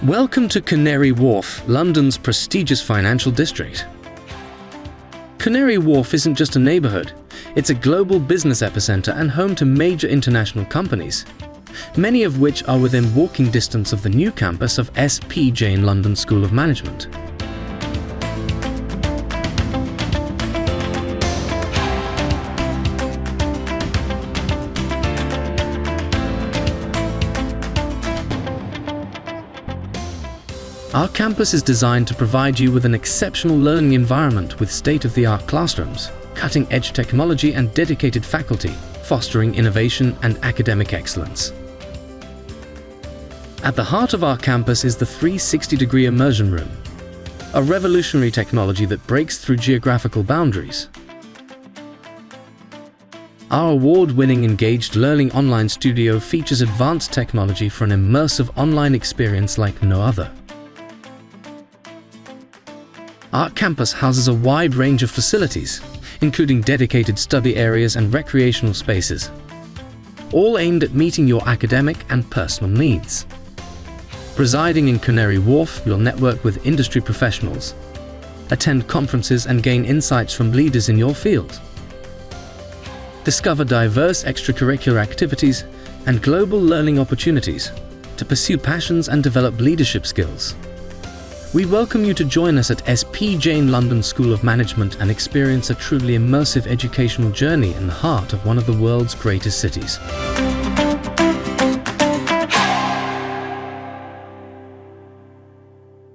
Welcome to Canary Wharf, London's prestigious financial district. Canary Wharf isn't just a neighbourhood, it's a global business epicenter and home to major international companies, many of which are within walking distance of the new campus of SP Jain London School of Management. Our campus is designed to provide you with an exceptional learning environment with state-of-the-art classrooms, cutting-edge technology and dedicated faculty, fostering innovation and academic excellence. At the heart of our campus is the 360-degree immersion room, a revolutionary technology that breaks through geographical boundaries. Our award-winning Engaged Learning Online Studio features advanced technology for an immersive online experience like no other. Our campus houses a wide range of facilities, including dedicated study areas and recreational spaces, all aimed at meeting your academic and personal needs. Residing in Canary Wharf, you'll network with industry professionals, attend conferences and gain insights from leaders in your field. Discover diverse extracurricular activities and global learning opportunities to pursue passions and develop leadership skills. We welcome you to join us at SP Jain London School of Management and experience a truly immersive educational journey in the heart of one of the world's greatest cities.